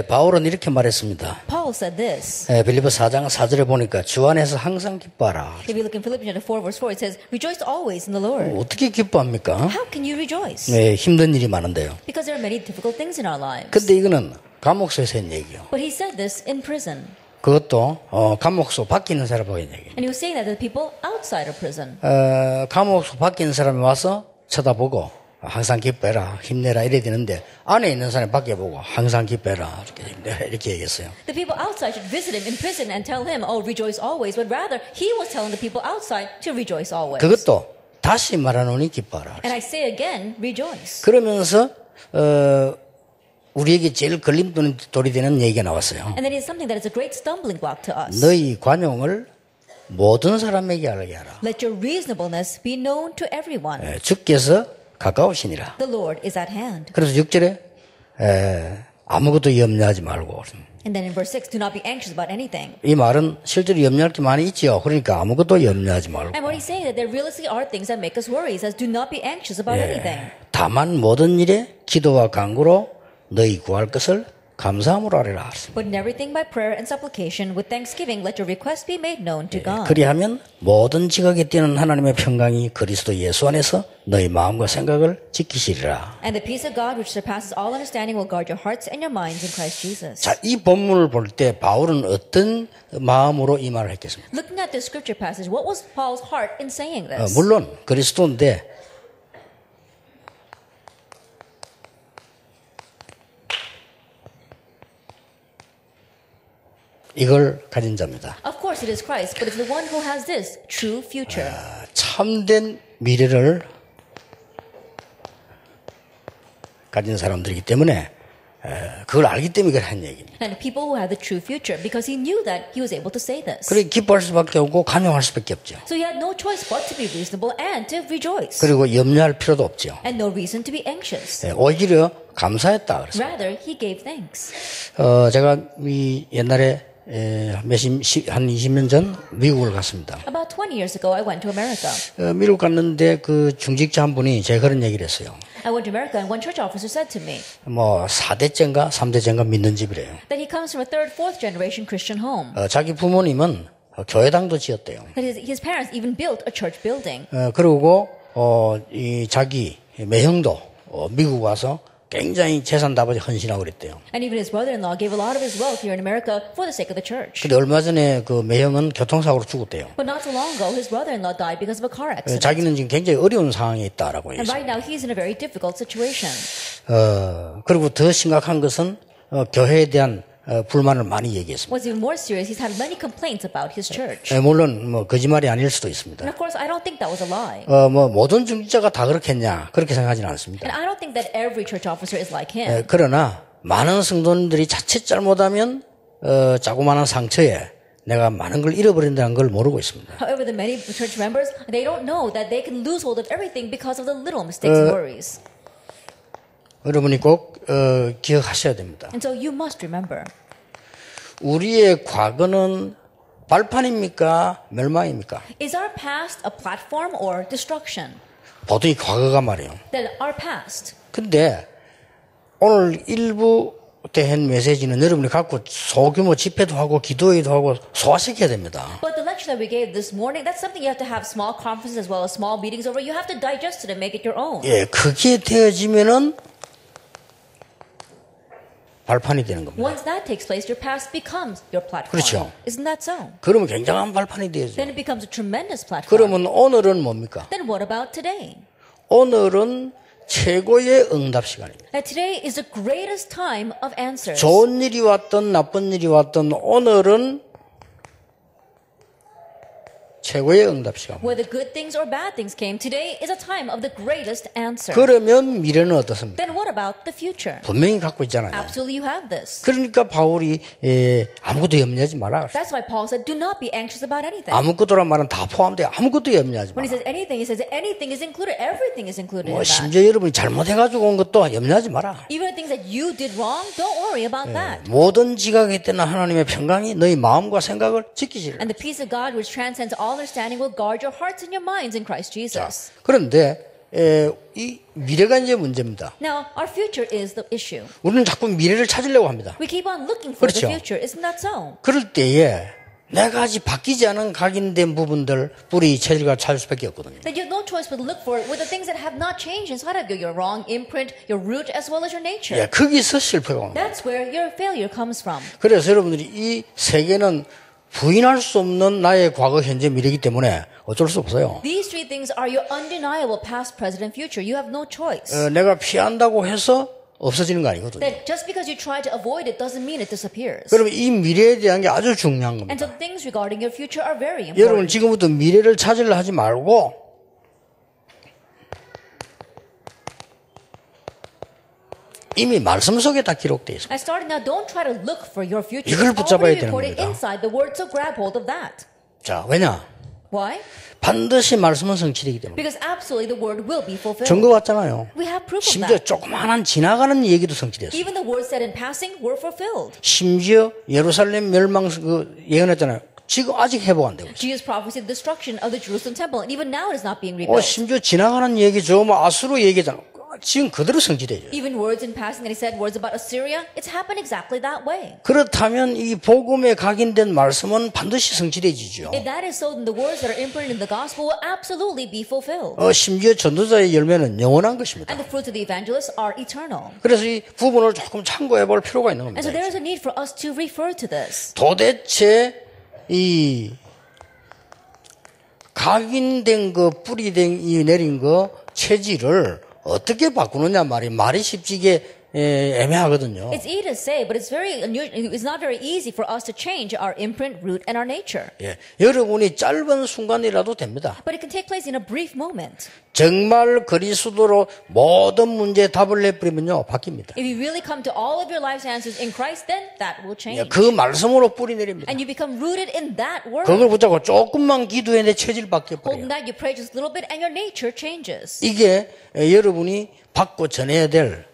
바울은 이렇게 말했습니다. Paul said this. 빌립보 4장 4절에 보니까 주 안에서 항상 기뻐하라. If you look in Philippians chapter 4, verse 4, it says, rejoice always in the Lord. 어떻게 기뻐합니까? How can you rejoice? 힘든 일이 많은데요. Because there are many difficult things in our lives. 근데 이거는 감옥소에서 한 얘기요. But he said this in prison. 그것도 감옥소 밖에 있는 사람하고 있는 얘기예요. And he was saying that to the people outside of prison. 감옥소 밖에 있는 사람이 와서 쳐다보고 항상 기뻐해라, 힘내라 이래야 되는데 안에 있는 사람이 밖에 보고 항상 기뻐해라 이렇게 얘기했어요. The people outside should visit him in prison and tell him, oh, rejoice always. But rather, he was telling the people outside to rejoice always. 그것도 다시 말하노니 기뻐하라. And I say again, rejoice. 그러면서 우리에게 제일 걸림돌이 되는 얘기가 나왔어요. And then it's something that is a great stumbling block to us. 너희 관용을 모든 사람에게 알게 하라. Let your reasonableness be known to everyone. 주께서 가까우시니라. The Lord is at hand. 그래서 6절에 아무것도 염려하지 말고. And then in verse 6, do not be anxious about anything. 이 말은 실제로 염려할 게 많이 있지요. 그러니까 아무것도 염려하지 말고. And what he's saying is that there realistically are things that make us worry. He says, do not be anxious about anything. 다만 모든 일에 기도와 간구로 너희 구할 것을 감사함으로 하리라. But in everything by prayer and supplication with thanksgiving let your requests be made known to God. 그리하면 모든 지각에 뛰는 하나님의 평강이 그리스도 예수 안에서 너희 마음과 생각을 지키시리라. And the peace of God which surpasses all understanding will guard your hearts and your minds in Christ Jesus. 자, 이 본문을 볼 때 바울은 어떤 마음으로 이 말을 했겠습니까? Looking at this scripture passage, what was Paul's heart in saying this? 물론 그리스도인데 이걸 가진 자입니다. Of course it is Christ, but it's the one who has this true future. 참된 미래를 가진 사람들이기 때문에 그걸 알기 때문에 그걸 한 얘기입니다. And people who have the true future, because he knew that he was able to say this. 그리고 기뻐할 수밖에 없고 간용할 수밖에 없죠. So he had no choice but to be reasonable and to rejoice. 그리고 염려할 필요도 없죠. And no reason to be anxious. 오히려 감사했다 그랬어요. Rather, he gave thanks. 제가 이 옛날에 한 20년 전 미국을 갔습니다. About 20 years ago, I went to America. 미국 갔는데 그 중직자 한 분이 제가 그런 얘기를 했어요. I went to America and one church officer said to me 4대째인가 3대째인가 믿는 집이래요. that he comes from a third, fourth generation Christian home. 자기 부모님은 교회당도 지었대요. That his parents even built a church building. 그리고 이 자기 매형도 미국 와서 굉장히 재산 다바지 헌신하고 그랬대요. And even his brother-in-law gave a lot of his wealth here in America for the sake of the church. 근데 얼마 전에 그 매형은 교통사고로 죽었대요. But not so long ago, his brother-in-law died because of a car accident. 자기는 지금 굉장히 어려운 상황에 있다라고 And 했어요. right now, he's in a very difficult situation. 그리고 더 심각한 것은 교회에 대한 불만을 많이 얘기했습니다. What's even more serious, he's had many complaints about his church. 물론 거짓말이 아닐 수도 있습니다. And of course, I don't think that was a lie. 모든 중직자가 다 그렇겠냐 그렇게 생각하지는 않습니다. And I don't think that every church officer is like him. 그러나 많은 성도님들이 자칫 잘못하면 자그마한 상처에 내가 많은 걸 잃어버린다는 걸 모르고 있습니다. However, the many church members, they don't know that they can lose hold of everything because of the little mistakes and worries. 여러분이 꼭 기억하셔야 됩니다. And so you must remember. 우리의 과거는 발판입니까? 멸망입니까? Is our past a platform or destruction? 보통 이 과거가 말이에요. That our past. 근데 오늘 일부 대한 메시지는 여러분이 갖고 소규모 집회도 하고 기도회도 하고 소화시켜야 됩니다. But the lecture that we gave this morning, that's something you have to have small conferences as well as small meetings over. You have to digest it and make it your own. 그게 되어지면은 발판이 되는 겁니다. Once that takes place, your past becomes your platform. 그렇죠. Isn't that so? 그러면 굉장한 발판이 되어져. Then it becomes a tremendous platform. 그러면 오늘은 뭡니까? Then what about today? 오늘은 최고의 응답 시간입니다. That today is the greatest time of answers. 좋은 일이 왔든 나쁜 일이 왔든 오늘은 최고의 응답 시간. Whether good things or bad things came, today is a time of the greatest answer. 그러면 미래는 어떻습니까? Then what about the future? 분명히 갖고 있잖아요. Absolutely you have this. 그러니까 바울이 아무것도 염려하지 마라. That's why Paul said, do not be anxious about anything. 아무것도란 말은 다 포함돼. 아무것도 염려하지 When he 마라. says anything, he says anything is included. Everything is included in that. 심지어 여러분이 잘못해가지고 온 것도 염려하지 마라. Even the things that you did wrong, don't worry about that. 모든 지각에 있는 하나님의 평강이 너희 마음과 생각을 지키시리라. And the peace of God, which transcends all understanding, will guard your hearts and your minds in Christ Jesus. 그런데 이 미래가 이제 문제입니다. Now, our future is the issue. 우리는 자꾸 미래를 찾으려고 합니다. We keep on looking for 그렇죠. the future. Isn't that so? 그럴 때에 내가 아직 바뀌지 않은 각인된 부분들, 뿌리, 체질과 찾을 수밖에 없거든요. That you have no choice but to look for it with the things that have not changed inside of you. Your wrong imprint, your root, as well as your nature. 예, 거기서 실패가 옵니다. That's where your failure comes from. 그래서 여러분들이 이 세계는 부인할 수 없는 나의 과거, 현재, 미래이기 때문에 어쩔 수 없어요. These three things are your undeniable past, present, and future. You have no choice. 내가 피한다고 해서 없어지는 거 아니거든요. That just because you try to avoid it doesn't mean it disappears. 그러면 이 미래에 대한 게 아주 중요한 And so 겁니다. things regarding your future are very 여러분 important. 지금부터 미래를 찾으려 하지 말고 이미 말씀 속에 다 기록되어 있습니다. And starting now, don't try to look for your future. 이걸 It's 붙잡아야 already 되는 recorded 겁니다. inside the word, so grab hold of that. 자, 왜냐? Why? 반드시 말씀은 성취되기 때문에. Because absolutely the word will be fulfilled. 증거 같잖아요. We have proof of 심지어 that. 조그마한 지나가는 얘기도 성취됐어요. Even the words said in passing were fulfilled. 심지어 예루살렘 멸망 예언했잖아요. 지금 아직 회복 안 되고 있어요. Jesus prophesied the destruction of the Jerusalem temple, and even now it is not being rebuilt. 심지어 지나가는 얘기 저 뭐 아수르 얘기잖아요. 지금 그대로 성취되죠. Even words in passing that he said, words about Assyria, it's happened exactly that way. 그렇다면 이 복음에 각인된 말씀은 반드시 성취되지죠. If that is so, then the words that are imprinted in the gospel will absolutely be fulfilled. 심지어 전도자의 열매는 영원한 것입니다. And the fruits of the evangelists are eternal. 그래서 이 부분을 조금 참고해 볼 필요가 있는 And 겁니다. so there is a need for us to refer to this. 도대체 이 각인된 거, 뿌리된 이 내린 거 체질을 어떻게 바꾸느냐 말이 쉽지게 애매하거든요. It's easy to say, but it's very unusual. It's not very easy for us to change our imprint, root, and our nature. 예, 여러분이 짧은 순간이라도 됩니다. But it can take place in a brief moment. 정말 그리스도로 모든 문제에 답을 내버리면요 바뀝니다. If you really come to all of your life's answers in Christ, then that will change. 그 말씀으로 뿌리 내립니다. And you become rooted in that word. 그걸 붙잡고 조금만 기도해 내 체질 바뀌어버려요. Holding that, you pray just a little bit, and your nature changes. 이게 여러분이 받고 전해야 될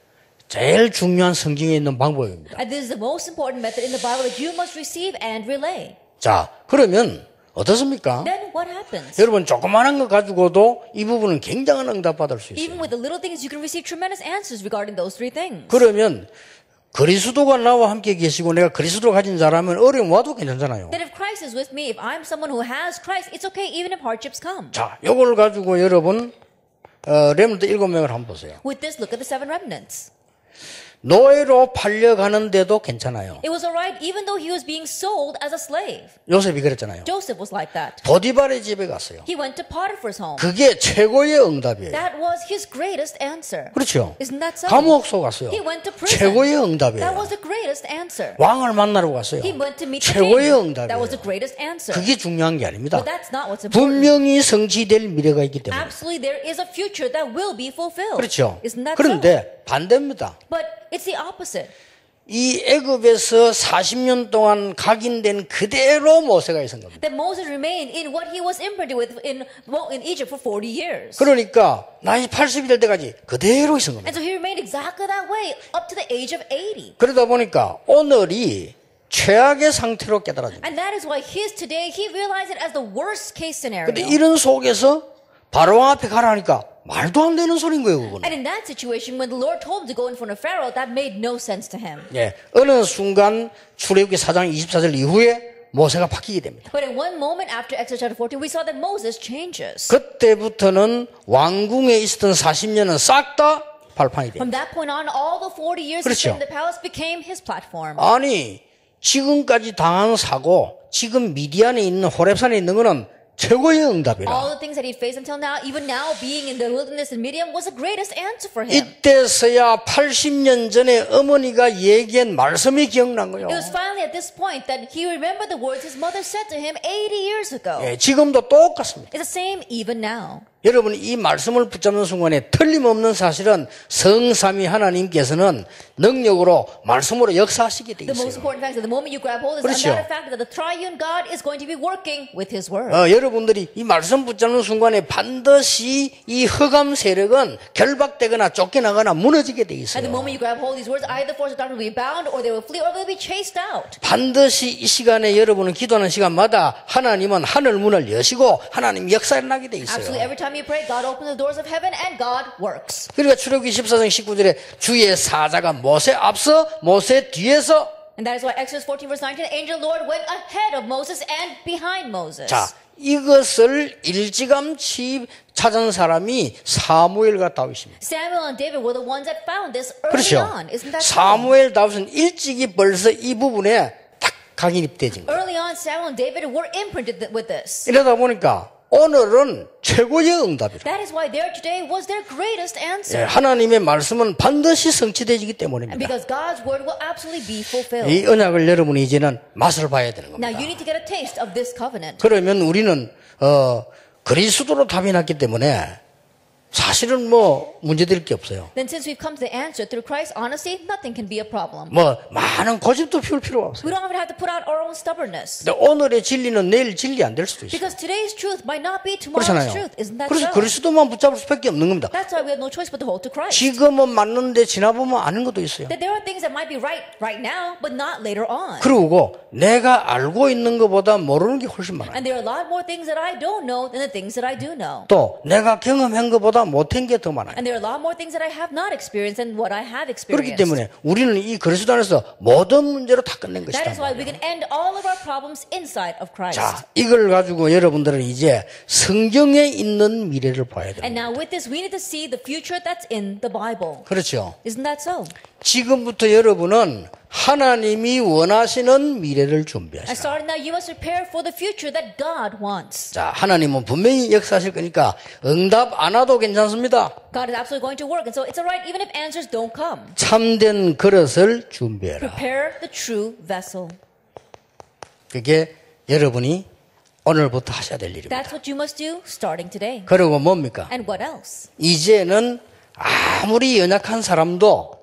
제일 중요한 성경에 있는 방법입니다. And this is the most important method in the Bible that you must receive and relay. 자, 그러면 어떻습니까? Then what happens? 여러분 조그마한 거 가지고도 이 부분은 굉장한 응답 받을 수 Even 있어요. with the little things, you can receive tremendous answers regarding those three things. 그러면 그리스도가 나와 함께 계시고 내가 그리스도 가진 자라면 어려움 와도 괜찮잖아요. That if Christ is with me, if I'm someone who has Christ, it's okay even if hardships come. 자, 이걸 가지고 여러분 렘넌트 7명을 한번 보세요. With this, look at the 7 remnants. 노예로 팔려가는데도 괜찮아요. It was alright even though he was being sold as a slave. 요셉이 그랬잖아요. Joseph was like that. 보디발의 집에 갔어요. He went to Potiphar's home. 그게 최고의 응답이에요. That was his greatest answer. 그렇죠. Isn't that so? 감옥소 갔어요. He went to prison. 최고의 That 응답이에요. was the greatest answer. 왕을 만나러 갔어요. He went to meet the 최고의 king. That 응답이에요. was the greatest answer. 그게 중요한 게 아닙니다. But that's not what's important. 분명히 성취될 미래가 있기 때문에. Absolutely, there is a future that will be fulfilled. 그렇죠. Isn't that so? 그런데 반대입니다. But it's the opposite. 이 애굽에서 40년 동안 각인된 그대로 모세가 있은 겁니다. That Moses remained in what he was imprinted with in Egypt for 40 years. 그러니까 나이 80이 될 때까지 그대로 있은 겁니다. And so he remained exactly that way up to the age of 80. 그러다 보니까 오늘이 최악의 상태로 깨달아집니다. And that is why today he realized it as the worst case scenario. 근데 이런 속에서 바로 앞에 가라 하니까 말도 안 되는 소린 거예요, 그거는. And in that situation, when the Lord told him to go in front of Pharaoh, that made no sense to him. 예, 어느 순간 출애굽기 4장 24절 이후에 모세가 바뀌게 됩니다. But in one moment after Exodus chapter 14, we saw that Moses changes. 그때부터는 왕궁에 있었던 40년은 싹 다 발판이 됩니다. From that point on, all the 40 years he 그렇죠. spent in the palace became his platform. 아니, 지금까지 당한 사고, 지금 미디안에 있는 호렙산에 있는 거는 최고의 응답이라. All the things that he faced until now, even now being in the wilderness in Midian, was the greatest answer for him. 이때서야 80년 전에 어머니가 얘기한 말씀이 기억난 거예요. It was finally at this point that he remembered the words his mother said to him 80 years ago. 예, 지금도 똑같습니다. It's the same even now. 여러분 이 말씀을 붙잡는 순간에 틀림없는 사실은 성삼위 하나님께서는 능력으로 말씀으로 역사하시게 돼 The most 있어요. important fact is that the moment you grab hold of this, 그렇죠. another fact is that the triune God is going to be working with his word. 여러분들이 이 말씀 붙잡는 순간에 반드시 이 흑암 세력은 결박되거나 쫓겨나거나 무너지게 돼 At the 있어요. moment you grab hold of these words, either the force of darkness will be bound, or they will flee, or they will be chased out. 반드시 이 시간에 여러분은 기도하는 시간마다 하나님은 하늘 문을 여시고 하나님 역사를 나게 돼 Absolutely, 있어요. every time time you pray, God opens the doors of heaven and God works. 그러니까 출애굽기 14장 19절에 주의 사자가 모세 앞서 모세 뒤에서 And that is why Exodus 14 verse 19, the angel Lord went ahead of Moses and behind Moses. 자, 이것을 일찌감치 찾은 사람이 사무엘과 다윗입니다. Samuel and David were the ones that found this early 그렇죠. on. Isn't that so? 사무엘 다윗은 일찍이 벌써 이 부분에 딱 각인입되진 거예요. Early on, Samuel and David were imprinted with this. 이러다 보니까 오늘은 최고의 응답이라. That is why there today was their greatest answer. 예, 하나님의 말씀은 반드시 성취되기 때문입니다. Because God's word will absolutely be fulfilled. 이 언약을 여러분이 이제는 맛을 봐야 되는 겁니다. Now you need to get a taste of this covenant. 그러면 우리는 그리스도로 답이 났기 때문에 사실은 뭐 문제될 게 없어요. Then since we've come to the answer through Christ, honestly, nothing can be a problem. 뭐 많은 고집도 피울 필요가 없어요. We don't even have to put out our own stubbornness. 근데 오늘의 진리는 내일 진리 안 될 수도 있어요. Because today's truth might not be tomorrow's 그렇잖아요. truth. Isn't that 그래서 so? 그리스도만 붙잡을 수밖에 없는 겁니다. That's why we have no choice but to hold to Christ. 지금은 맞는데 지나보면 아는 것도 있어요. That there are things that might be right now, but not later on. 그리고 내가 알고 있는 것보다 모르는 게 훨씬 많아요. And there are a lot more things that I don't know than the things that I do know. 또 내가 경험한 것보다 못한 게 더 많아요. And there are a lot more things that I have not experienced than what I have 그렇기 experienced. 때문에 우리는 이 그리스도 안에서 모든 문제로 다 끝낸 That is why we 것이다. can end all of our problems inside of Christ. 자, 이걸 가지고 여러분들은 이제 성경에 있는 미래를 봐야 돼요. And now with this, we need to see the future that's in the Bible. 그렇죠. Isn't that so? 지금부터 여러분은 하나님이 원하시는 미래를 And 준비하시라. starting now, you must prepare for the future that God wants. 자, 하나님은 분명히 역사하실 거니까 응답 안 와도 괜찮습니다. God is absolutely going to work. And so it's all right even if answers don't come. 참된 그릇을 준비해라. Prepare the true vessel. 그게 여러분이 오늘부터 하셔야 될 일입니다. That's what you must do starting today. 그리고 뭡니까? And what else? 이제는 아무리 연약한 사람도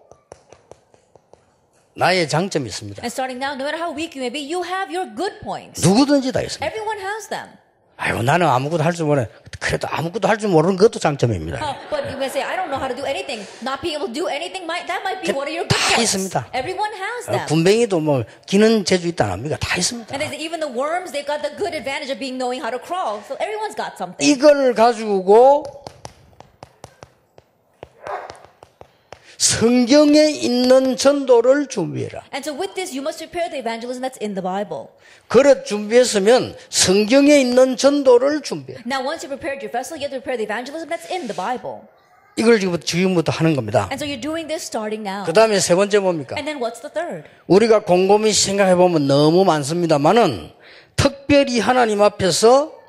나의 장점이 있습니다. And starting now, no matter how weak you may be, you have your good points. 누구든지 다 있습니다. Everyone has them. 아이고 나는 아무것도 할 줄 모르는 그래도 아무것도 할 줄 모르는 것도 장점입니다. But you may say, I don't know how to do anything. Not being able to do anything, that might be one of your good 다 points. 있습니다. Everyone has them. 군뱅이도 뭐 기는 재주 있다 안 합니까? 다 있습니다. And there's even the worms, they've got the good advantage of knowing how to crawl. So everyone's got something. 이걸 가지고 성경에 있는 전도를 준비해라. And so with this, you must prepare the evangelism that's in the Bible. 그릇 준비했으면 성경에 있는 전도를 준비해. Now, once you've prepared your vessel, you have to prepare the evangelism that's in the Bible. 이걸 지금부터 하는 겁니다. And so you're doing this starting now. 그 다음에 세 번째 뭡니까? And then what's the third? 우리가 곰곰이 생각해보면 너무 많습니다만은 특별히 하나님 앞에서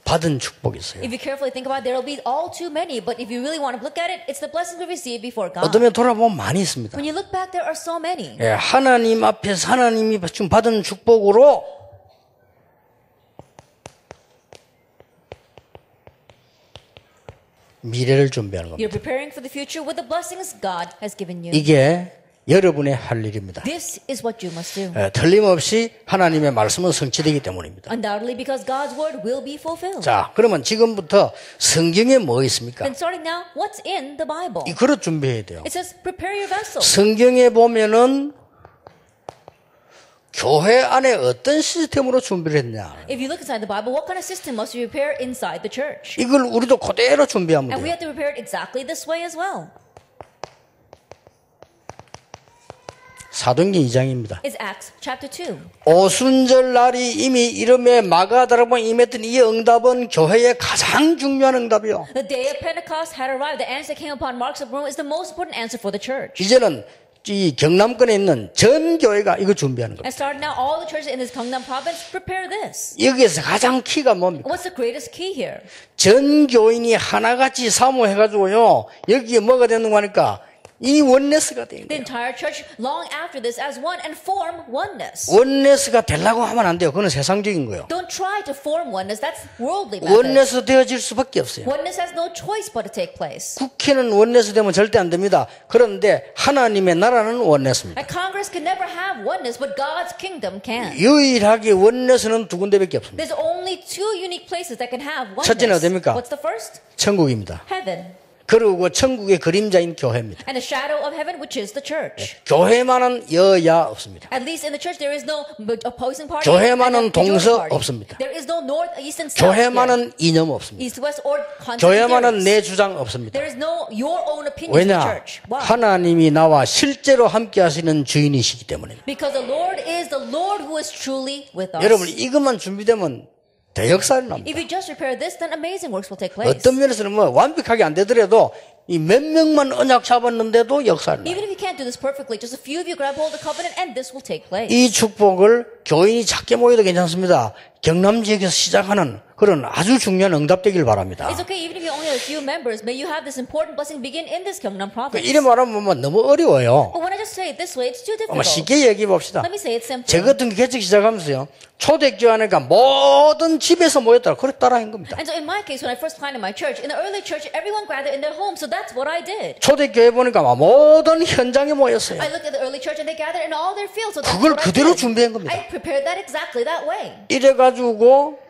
받은 축복이 있어요. If you carefully think about it, there will be all too many. But if you really want to look at it, it's the blessings we receive before God. 어쩌면 돌아보면 많이 있습니다. When you look back, there are so many. 예, 하나님 앞에서 하나님이 좀 받은 축복으로 미래를 준비하는 겁니다. You're preparing for the future with the blessings God has given you. 이게 여러분의 할 일입니다. This is what you must do. 예, 틀림없이 하나님의 말씀은 성취되기 때문입니다. Undoubtedly because God's word will be fulfilled. 자, 그러면 지금부터 성경에 뭐 있습니까? Then starting now, what's in the Bible? 이 그릇 준비해야 돼요. It says, prepare your vessel. 성경에 보면은 교회 안에 어떤 시스템으로 준비를 했냐. If you look inside the Bible, what kind of system must you prepare inside the church? 이걸 우리도 그대로 준비하면 And we 돼요. have to prepare it exactly this way as well. 사도행전 2장입니다. It's Acts chapter 2. 오순절 날이 이미 이름에 마가다락방 임했던 이 응답은 교회의 가장 중요한 응답이요. The day of Pentecost had arrived. The answer that came upon Mark's of Rome is the most important answer for the church. 이제는 이 경남권에 있는 전 교회가 이거 준비하는 겁니다. And starting now, all the churches in this Gangnam province prepare this. 여기에서 가장 키가 뭡니까? What's the greatest key here? 전 교인이 하나같이 사모해가지고요. 여기에 뭐가 되는 거니까 이 원네스가 되는 The 거예요. entire church long after this as one and form oneness. 원네스가 되려고 하면 안 돼요. 그건 세상적인 거예요. Don't try to form oneness. That's worldly method. 원네스 되어질 수밖에 없어요. Oneness has no choice but to take place. 국회는 원네스 되면 절대 안 됩니다. 그런데 하나님의 나라는 원네스입니다. And Congress can never have oneness, but God's kingdom can. 유일하게 원네스는 두 군데밖에 없습니다. There's only two unique places that can have oneness. 첫째는 어디입니까? What's the first? 천국입니다. Heaven. 그리고 천국의 그림자인 교회입니다. And the shadow of heaven, which is the church. 교회만은 여야 없습니다. At least in the church, there is no opposing party. 교회만은 and a majority 동서 party. 없습니다. There is no north, east, and south. here. 교회만은 이념 없습니다. East, west, or concept 교회만은 내 theories. 주장 없습니다. There is no your own opinion in the 왜냐? church. Why? 하나님이 나와 실제로 함께 하시는 주인이시기 때문입니다. Because the Lord is the Lord who is truly with us. 여러분 이것만 준비되면 대역사를 납니다. If you just prepare this, then amazing works will take place. 어떤 면에서는 뭐 완벽하게 안 되더라도 이 몇 명만 언약 잡았는데도 역사를 납니다. Even if you can't do this perfectly, just a few of you grab hold of the covenant and this will take place. 이 축복을 교인이 작게 모여도 괜찮습니다. 경남 지역에서 시작하는 그런 아주 중요한 응답되길 바랍니다. It's okay even if you only have a few members. May you have this important blessing begin in this Gyeongnam province. 이래 말하면 뭐 너무 어려워요. But when I just say it this way, it's too 한번 difficult. 쉽게 얘기해 봅시다. Let me say it simply. 제 같은 개척 시작하면서요. 초대교회니까 모든 집에서 모였다가 그래 따라한 겁니다. And so in my case, when I first planted my church, in the early church, everyone gathered in their home. So that's what I did. 초대교회 보니까 모든 현장에 모였어요. I looked at the early church and they gathered in all their fields. So that's 그걸 what I 그대로 did. 준비한 겁니다. I prepared that exactly that way. 이래가지고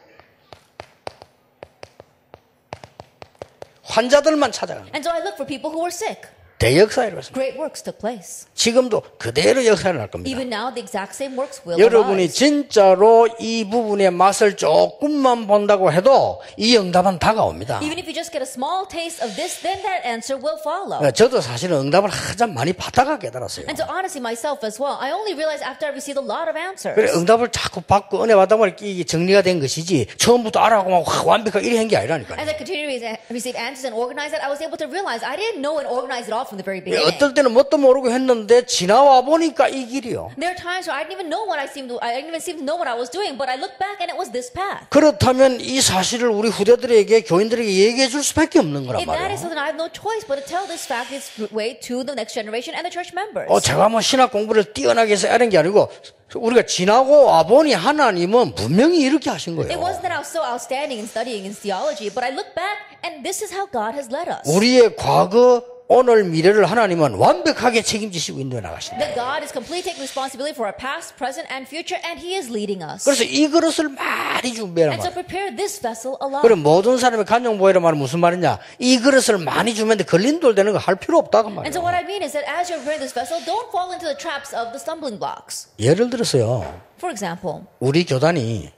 환자들만 찾아가는 And so I looked for people who were sick. 대역사에 이루어졌습니다. Great works took place. 지금도 그대로 역사를 할 겁니다. Even now, the exact same works will 여러분이 arise. 진짜로 이 부분의 맛을 조금만 본다고 해도 이 응답은 다가옵니다. Even if you just get a small taste of this, then that answer will follow. 저도 사실은 응답을 한참 많이 받다가 깨달았어요. And so honestly, myself as well, I only realized after I received a lot of answers. 그래 응답을 자꾸 받고 은혜 받다 보니까 이게 정리가 된 것이지 처음부터 알아고 막 완벽하게 이래 한 게 아니라니까요. As I continued to receive answers and organize it, I was able to realize I didn't know and organize it all from the very beginning. 어떨 때는 뭣도 모르고 했는데 지나와 보니까 이 길이요. There are times where I didn't even know what I didn't even seem to know what I was doing, but I looked back and it was this path. 그렇다면 이 사실을 우리 후대들에게 교인들에게 얘기해 줄 수밖에 없는 거란 If that is 말이에요. so, then I have no choice but to tell this fact this way to the next generation and the church members. 제가 뭐 신학 공부를 뛰어나게 해서 하는 게 아니고 우리가 지나고 와보니 하나님은 분명히 이렇게 하신 It 거예요. wasn't that I was so outstanding in studying in theology, but I look back and this is how God has led us. 우리의 과거, 오늘, 미래를 하나님은 완벽하게 책임지시고 인도해 나가신다. That God is completely taking responsibility for our past, present, and future, and He is leading us. 그래서 이 그릇을 많이 준비해라 And so 말이에요. prepare this vessel a lot. 그럼 모든 사람의 간용보혜라 말은 무슨 말이냐? 이 그릇을 많이 주면 걸림돌 되는 거 할 필요 없다고 And so 말이에요. what I mean is that as you're preparing this vessel, don't fall into the traps of the stumbling blocks. 예를 들어서요. For example, 우리 교단이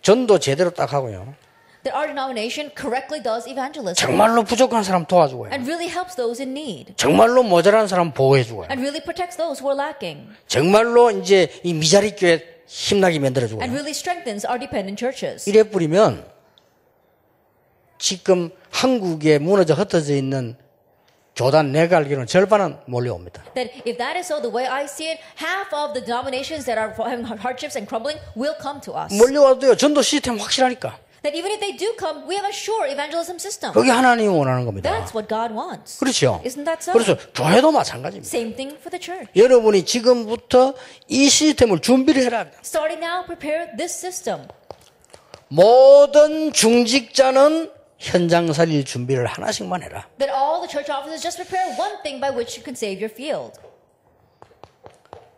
전도 제대로 딱 하고요. that our denomination correctly does evangelism 정말로 부족한 사람 도와주고요. and really helps those in need 정말로 모자란 사람 보호해주고요. and really protects those who are lacking 정말로 이제 이 미자리 교회 힘나게 만들어주고요. and really strengthens our dependent churches. 이래 뿌리면 지금 한국에 무너져 흩어져 있는 교단 내가 알기로는 절반은 몰려옵니다. That if that is so, the way I see it, half of the denominations that are having hardships and crumbling will come to us. 몰려와도요. 전도 시스템 확실하니까. That even if they do come, we have a sure evangelism system. 그게 하나님이 원하는 겁니다. That's what God wants. 그렇죠. Isn't that so? 그래서 교회도 마찬가지입니다. Same thing for the church. 여러분이 지금부터 이 시스템을 준비를 해라. Starting now, prepare this system. 모든 중직자는 현장 살릴 준비를 하나씩만 해라. That all the church officers just prepare one thing by which you can save your field.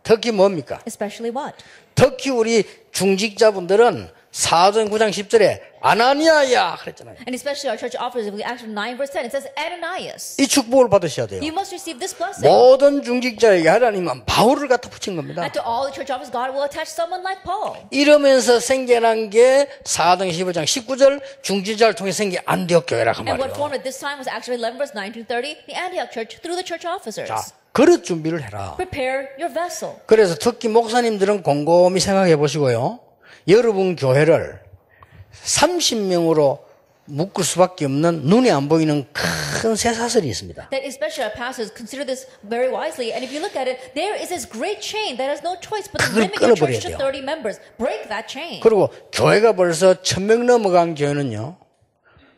특히 뭡니까? Especially what? 특히 우리 중직자분들은 사도행 9장 10절에 아나니아야 그랬잖아요. And especially our church officers, if we Acts 9 verse 10, it says Ananias. 이 축복을 받으셔야 돼요. You must receive this blessing. 모든 중직자에게 하나님은 바울을 갖다 붙인 겁니다. And to all the church officers, God will attach someone like Paul. 이러면서 생겨난 게 사도행 15장 19절 중직자를 통해 생긴 안디옥 교회라 그 And what 말이에요. formed at this time was actually 11 verse 9 to 30, the Antioch church through the church officers. 자, 그릇 준비를 해라. Prepare your vessel. 그래서 특히 목사님들은 곰곰이 생각해 보시고요. 여러분 교회를 30명으로 묶을 수밖에 없는 눈에 안 보이는 큰 쇠사슬이 있습니다. That especially our pastors consider this very wisely. And if you look at it, there is this great chain that has no choice but to 그걸 limit your church 끊어버려야 to 돼요. 30 members. Break that chain. 그리고 교회가 벌써 1000명 넘어간 교회는요.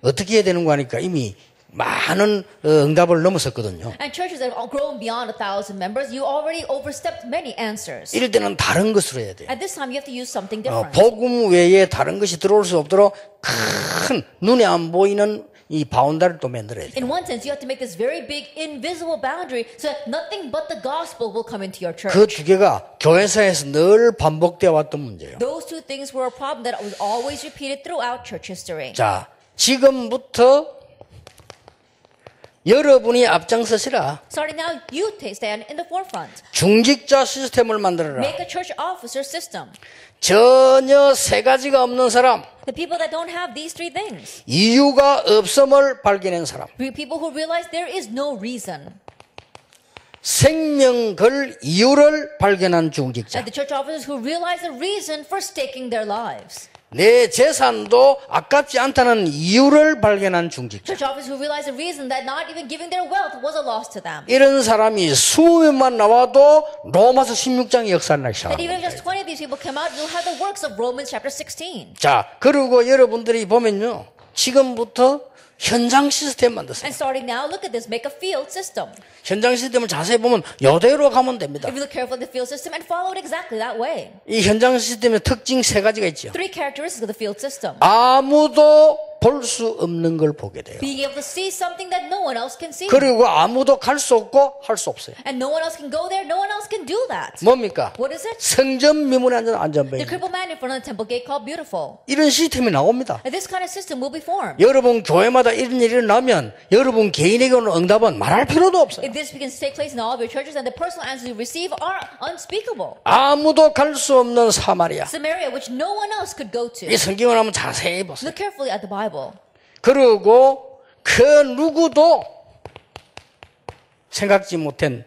어떻게 해야 되는 거 하니까 이미 많은 응답을 넘어섰거든요. And churches that have grown beyond 1,000 members, you already overstepped many answers. 이럴 때는 다른 것으로 해야 돼요. At this time, you have to use something different. 복음 외에 다른 것이 들어올 수 없도록 큰 눈에 안 보이는 이 바운다리를 또 만들어야 돼요. In one sense, you have to make this very big invisible boundary so that nothing but the gospel will come into your church. 그 두 개가 교회사에서 늘 반복되어 왔던 문제예요. Those two things were a problem that was always repeated throughout church history. 자, 지금부터 여러분이 앞장서시라. Starting now, you stand in the forefront. 중직자 시스템을 만들어라. Make a church officer system. 전혀 세 가지가 없는 사람, The people that don't have these three things. 이유가 없음을 발견한 사람, People who realize there is no reason. 생명 걸 이유를 발견한 중직자. And the church officers who realize the reason for staking their lives. 내 재산도 아깝지 않다는 이유를 발견한 중직자. Church officers who realize the reason that not even giving their wealth was a loss to them. 이런 사람이 20명만 나와도 로마서 16장의 역사를 나기 That even 시작합니다. if just 20 of these people come out, you'll have the works of Romans chapter 16. 자, 그리고 여러분들이 보면요, 지금부터 현장 시스템 만드세요. And starting now, look at this, make a field system. 현장 시스템을 자세히 보면 이대로 가면 됩니다. If you look carefully at the field system and follow it exactly that way. 이 현장 시스템의 특징 세 가지가 있죠. Three characteristics of the field system. 아무도 볼 수 없는 걸 보게 돼요. Being able to see something that no one else can see. 그리고 아무도 갈 수 없고 할 수 없어요. And no one else can go there, no one else can do that. 뭡니까? What is it? 성전 미문에 앉은 The 안전뱅이. crippled man in front of the temple gate called Beautiful. 이런 시스템이 나옵니다. And this kind of system will be formed. 여러분 교회마다 이런 일이 일어나면 여러분 개인에게 오는 응답은 말할 필요도 없어요. If this begins to take place in all of your churches, then the personal answers you receive are unspeakable. 아무도 갈 수 없는 사마리아. Samaria, which no one else could go to. 이 성경을 한번 자세히 보세요. Look carefully at the Bible. 그리고 그 누구도 생각지 못한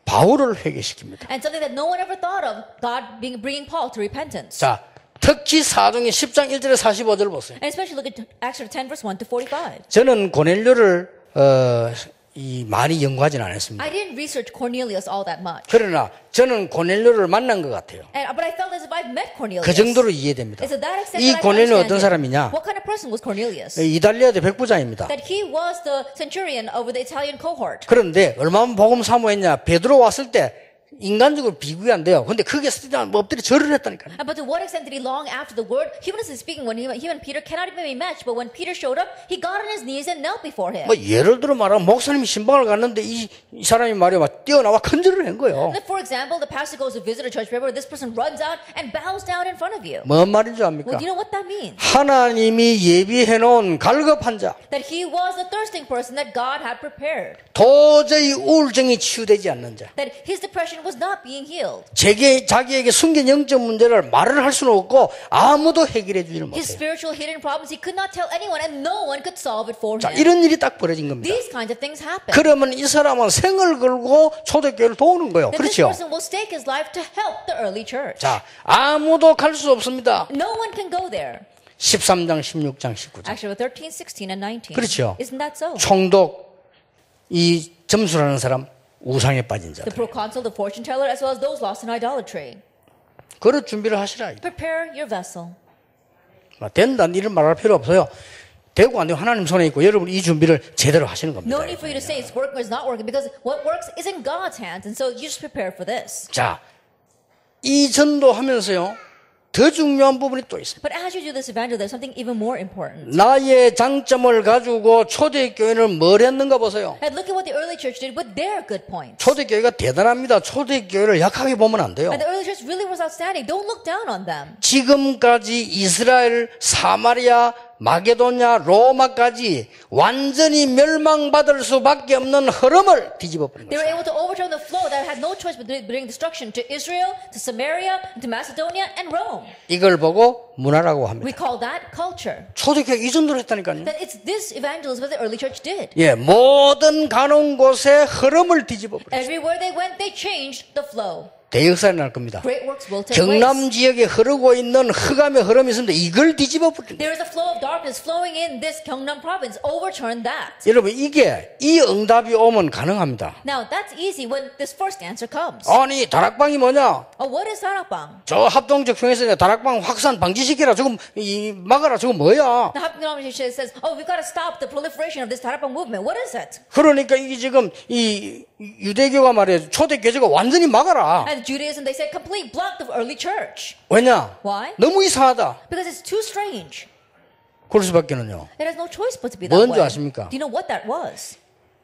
바울을 회개시킵니다. And something that no one ever thought of, God bringing Paul to repentance. 자, 특히 사도행 10장 1절에 45절 보세요. And especially look at Acts 10 verse 1 to 45. 저는 고넬료를 많이 연구하진 않았습니다. I didn't research Cornelius all that much. 그러나 저는 고넬료를 만난 것 같아요. But I felt as if I've met Cornelius. 그 정도로 이해됩니다. It's to that extent 이 that I 고넬료 understand 어떤 him. 사람이냐? What kind of person was Cornelius? 이탈리아대 백부장입니다. That he was the centurion over the Italian cohort. 그런데 얼마나 복음 사모했냐? 베드로 왔을 때 인간적으로 비교가 안 돼요. 근데 그게 쓰지만 엎드려 절을 했다니까요. But to what extent did he long after the word? Humanly speaking, when he and Peter cannot even be matched, but when Peter showed up, he got on his knees and knelt before him. 뭐 예를 들어 말하면 목사님이 신방을 갔는데 이 사람이 말이야 막 뛰어나와 큰절을 한 거예요. For example, the pastor goes to visit a church member, this person runs out and bows down in front of you. 뭔 말인 줄 압니까? Well, do you know what that means? 하나님이 예비해 놓은 갈급한 자, That he was the thirsting person that God had prepared. 도저히 우울증이 치유되지 않는 자, That his depression was not being healed. 자기에게 숨긴 영적 문제를 말을 할 수는 없고 아무도 해결해 주지를 His 못해요. spiritual hidden problems he could not tell anyone, and no one could solve it for 자, him. 이런 일이 딱 벌어진 겁니다. These kinds of things happen. 그러면 이 사람은 생을 걸고 초대교회를 도우는 거예요. That this 그렇죠? person will stake his life to help the early church. 자, 아무도 갈 수 없습니다. No one can go there. 13장, 16장, 19장. Actually, 13, 16, and 19. 그렇죠. Isn't that so? 총독, 이 점수라는 사람, 우상에 빠진 The 자들. proconsul, the fortune teller, as well as those lost in idolatry. 그릇 준비를 하시라. Prepare your vessel. 된다는 일을 말할 필요 없어요. 되고 안 되고 하나님 손에 있고 여러분 이 준비를 제대로 하시는 겁니다. No need for you to say it's working or it's not working, because what works is in God's hands, and so you just prepare for this. 자, 이 전도하면서요. 더 중요한 부분이 또 있습니다. But as you do this evangelism, there's something even more important. 나의 장점을 가지고 초대교회는 뭘 했는가 보세요. And look at what the early church did with their good points. 초대교회가 대단합니다. 초대교회를 약하게 보면 안 돼요. And the early church really was outstanding. Don't look down on them. 지금까지 이스라엘, 사마리아, 마게도냐, 로마까지 완전히 멸망받을 수밖에 없는 흐름을 뒤집어 버린 They 거죠. were able to overturn the flow that had no choice but to bring destruction to Israel, to Samaria, to Macedonia, and Rome. 이걸 보고 문화라고 합니다. We call that culture. 초대교회 이 정도로 했다니까요. That it's this evangelism that the early church did. 예, 모든 가는 곳에 흐름을 뒤집어 버렸어요. Everywhere they went, they changed the flow. 대역사에 날 겁니다. Great works will take 경남 place. 지역에 흐르고 있는 흑암의 흐름이 있습니다. 이걸 뒤집어 버린 거예요. There is a flow of darkness flowing in this Gyeongnam province. Overturn that. 여러분 이게 이 응답이 오면 가능합니다. Now, that's easy when this first answer comes. 아니 다락방이 뭐냐? What is Sarapang? 저 합동적 총회에서 다락방 확산 방지시키라. 저거 막아라. 저거 뭐야? The Hapkido denomination says, we've got to stop the proliferation of this Sarapang movement. What is it? 그러니까 이게 지금 이 유대교가 말이에요. 초대교제가 완전히 막아라. And Judaism, they said, complete block the early church. 왜냐? Why? 너무 이상하다. Because it's too strange. 그럴 수밖에는요. It has no choice but to be that 뭔지 way. 아십니까? Do you know what that was?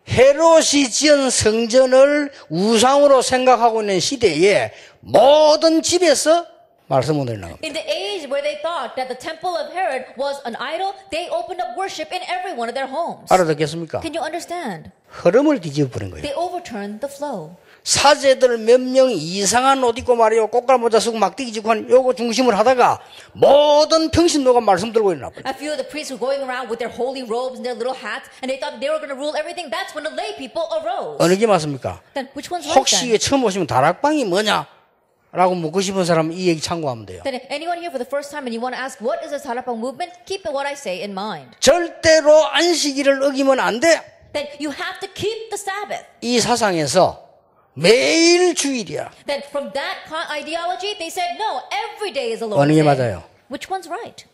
헤롯이 지은 성전을 우상으로 생각하고 있는 시대에 모든 집에서 말씀을 드리는 겁니다. In the age where they thought that the temple of Herod was an idol, they opened up worship in every one of their homes. 알아듣겠습니까? Can you understand? 흐름을 뒤집어 버린 거예요. They overturned the flow. 사제들 몇 명이 이상한 옷 입고 말이요, 꽃갈 모자 쓰고 막대기 짚고 한 요거 중심을 하다가 모든 평신도가 말씀 들고 있나 봐요. A few of the priests were going around with their holy robes and their little hats, and they thought they were going to rule everything. That's when the lay people arose. 어느 게 맞습니까? Then which one's right 혹시 then? 이게 처음 오시면 다락방이 뭐냐? 라고 묻고 싶은 사람은 이 얘기 참고하면 돼요. Then anyone here for the first time and you want to ask what is the Sarapang movement, keep what I say in mind. 절대로 안식일을 어기면 안 돼. Then you have to keep the Sabbath. 이 사상에서 매일 주일이야. Then from that ideology, they said no, every day is a 어느 Lord's 게 day. 맞아요? Which one's right?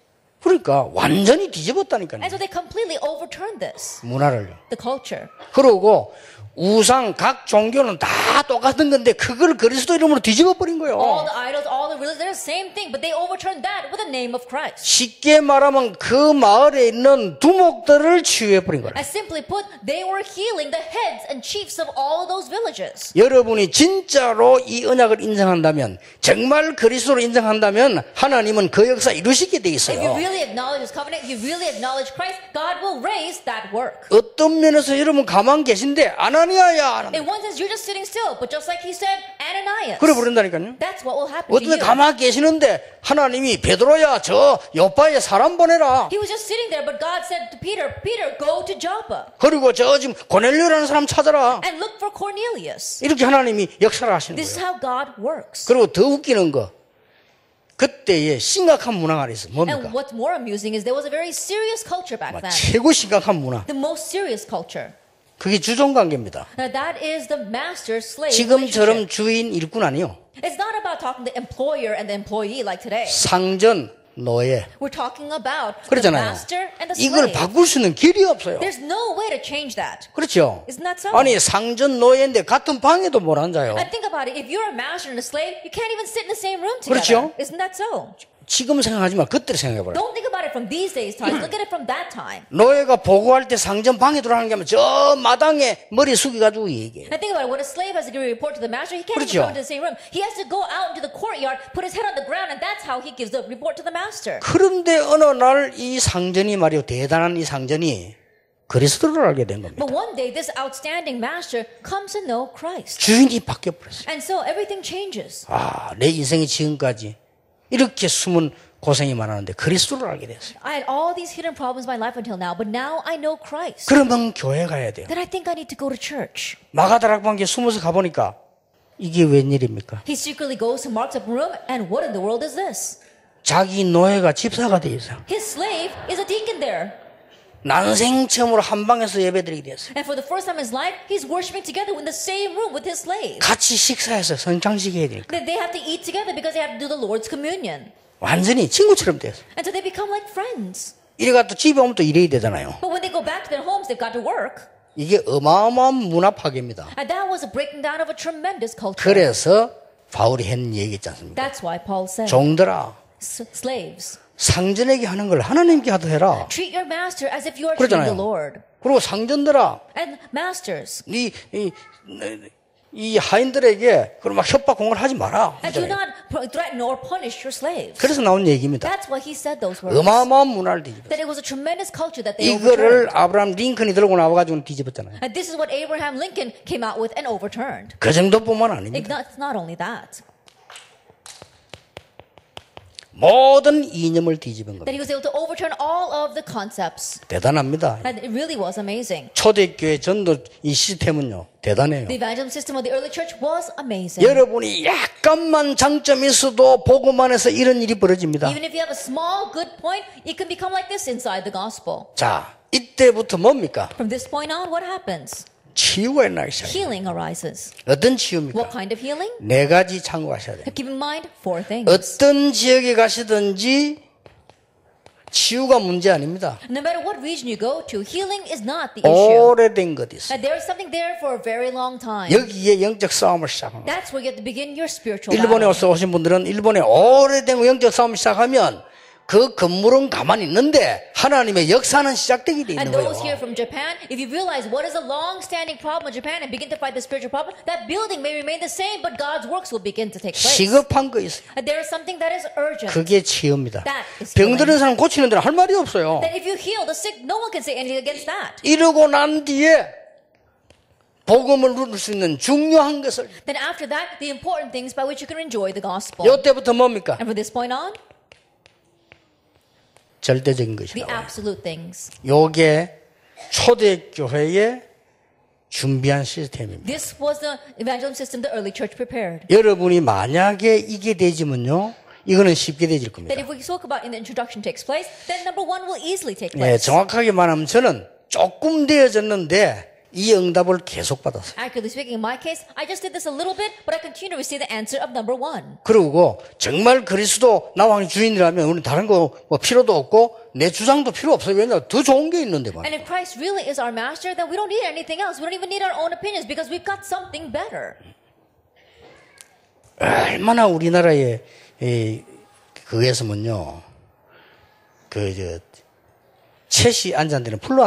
그러니까 완전히 뒤집었다니까요. And so they completely overturned this, 문화를요. the culture. 그러고 우상 각 종교는 다 똑같은 건데 그걸 그리스도 이름으로 뒤집어 버린 거예요. All the idols, all the religions, they're the same thing, but they overturned that with the name of Christ. 쉽게 말하면 그 마을에 있는 두목들을 치유해 버린 거예요. As simply put, they were healing the heads and chiefs of all of those villages. 여러분이 진짜로 이 언약을 인정한다면, 정말 그리스도를 인정한다면 하나님은 그 역사 이루시게 돼 If you 있어요. really acknowledge His covenant, you really acknowledge Christ, God will raise that work. 어떤 면에서 여러분 가만 계신데 아나니아야. In one sense, you're just sitting still, but just like He said, Ananias. 그래 부른다니까요. That's what will happen to 어떤 you. 가만 계시는데 하나님이 베드로야 저 요파에 사람 보내라. He was just sitting there, but God said to Peter, Peter, go to Joppa 그리고 저 지금 고넬료라는 사람 찾아라. and look for Cornelius. 이렇게 하나님이 역사를 하시는 This is 거예요. how God works. 그리고 더 웃기는 거, 그때의 심각한 문화가 있어. And 뭡니까? what's more amusing is there was a very serious culture back then. 최고 심각한 문화. The most serious culture. 그게 주종관계입니다. Now that is the master-slave 지금처럼 relationship. 주인 일꾼 아니요. It's not about talking to the employer and the employee like today. 상전 노예. We're talking about the 그렇잖아요. master and the 이걸 slave. 바꿀 수 있는 길이 없어요. There's no way to change that. 그렇죠? Isn't that so? 아니 상전 노예인데 같은 방에도 못 앉아요. And think about it. If you're a master and a slave, you can't even sit in the same room together. 그렇죠? Isn't that so? 지금 생각하지 마. 그때 생각해봐라. Don't think about it from these days' times. Look at it from that time. 노예가 보고할 때 상전 방에 들어가는 게 하면 저 마당에 머리 숙여가지고 얘기해. And think about it. When a slave has to give a report to the master, he can't 그렇죠. even come into the same room. He has to go out into the courtyard, put his head on the ground, and that's how he gives the report to the master. 그런데 어느 날 이 상전이 말이요. 대단한 이 상전이 그리스도를 알게 된 겁니다. But one day, this outstanding master comes to know Christ. 주인이 바뀌어버렸어요. And so everything changes. 아, 내 인생이 지금까지 이렇게 숨은 고생이 많았는데 그리스도를 알게 됐어요. I had all these hidden problems in my life until now, but now I know Christ. 그러면 교회 가야 돼요. Then I think I need to go to church. 마가다락방에 숨어서 가보니까 이게 웬일입니까? He secretly goes to Mark's upper room, and what in the world is this? 자기 노예가 집사가 돼 있어요. His slave is a deacon there. 난생 처음으로 한 방에서 예배드리게 됐어요. And for the first time in his life, he's worshiping together in the same room with his slave. 같이 식사해서 성장식 해야 되니까 They have to eat together because they have to do the Lord's communion. 완전히 친구처럼 됐어요. And so they become like friends. 이래가 또 집에 오면 또 일해야 되잖아요. But when they go back to their homes, they've got to work. 이게 어마어마한 문화 파괴입니다. And that was a breaking down of a tremendous culture. 그래서 바울이 했는 얘기 있지 않습니까? That's why Paul said, 종들아, slaves, 상전에게 하는 걸 하나님께 하도 해라. treat your master as if you are treating 그러잖아요. the Lord. 그리고 상전들아, And masters, 이 하인들에게 그런 막 협박 공을 하지 마라. and do 하잖아요. not threaten or punish your slaves. 그래서 나온 얘기입니다. That's why he said those words. 어마어마한 문화를 뒤집었어요. That it was a tremendous culture that they 이거를 overturned. 아브라함 링컨이 들고 나와가지고 뒤집었잖아요. And this is what Abraham Lincoln came out with and overturned. 그 정도뿐만 아닙니다. It's not only that. 모든 이념을 뒤집은 겁니다. That he was able to overturn all of the concepts. 대단합니다. And it really was amazing. 초대교회 전도 이 시스템은요 대단해요. The evangelism system of the early church was amazing. 여러분이 약간만 장점이 있어도 복음 안에서 이런 일이 벌어집니다. Even if you have a small good point, it can become like this inside the gospel. 자, 이때부터 뭡니까? From this point on, what happens? 치유가 일어나기 시작해요. Healing arises. 어떤 치유입니까? What kind of healing? 네 가지 참고하셔야 돼요. Keep in mind four things. 어떤 지역에 가시든지 치유가 문제 아닙니다. No matter what region you go to, healing is not the issue. 오래된 것 있어요. And there is something there for a very long time. 여기에 영적 싸움을 시작합니다. That's where you have to begin your spiritual 일본에 battle. 오신 분들은 일본에 오래된 영적 싸움을 시작하면 그 건물은 가만히 있는데 하나님의 역사는 시작되게 돼 있는 And those 거예요. here from Japan, if you realize what is a long-standing problem in Japan and begin to fight the spiritual problem, that building may remain the same, but God's works will begin to take place. 시급한 거 있어요. And there is something that is urgent. 그게 치유입니다. That is 병드는 사람 고치는 데는 할 말이 없어요. That if you heal the sick, no one can say anything against that. 이러고 난 뒤에 복음을 누릴 수 있는 중요한 것을 Then after that, the important things by which you can enjoy the gospel. 이때부터 뭡니까? And from this point on, 절대적인 the 것이다. absolute things. 요게 초대교회의 준비한 시스템입니다. This was the evangelism system the early church prepared. 여러분이 만약에 이게 되지면요, 이거는 쉽게 되질 겁니다. That if we talk about in the introduction takes place, then number one will easily take 네, place. 정확하게 말하면 저는 조금 되어졌는데 이 응답을 계속 받았어요. Accurately speaking, in my case, I just did this a little bit, but I continue to receive the answer of number one. 그리고 정말 그리스도 나왕의 주인이라면 우리는 다른 거 뭐 필요도 없고 내 주장도 필요 없어요. 왜냐 더 좋은 게 있는데 말이에요. And if Christ really is our master, then we don't need anything else. We don't even need our own opinions because we've got something better. 얼마나 우리나라에 그에서면요, 채시 앉은 데는 풀도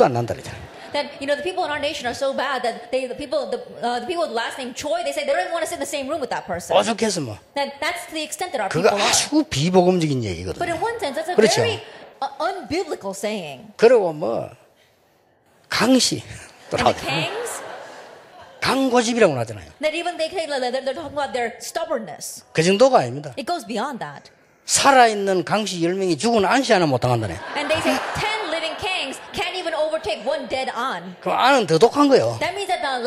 안 난다 그러잖아요. That the people in our nation are so bad that the people with the last name Choi, they say they don't even want to sit in the same room with that person. 오죽해서 뭐 That's the extent that our 그거 people are. 아주 비복음적인 But 얘기거든요. in one sense, that's a 그렇죠. very unbiblical saying. 그리고 뭐 강시 또 And the Kangs, 강고집이라고 하잖아요. that even they're talking about their stubbornness. 그 정도가 아닙니다. It goes beyond that. 살아있는 강시 10명이 죽은 안시 하나 못 당한다네. And they say 10 living Kangs can't even overtake one dead An. 그럼 안은 더 독한 거예요. That means that the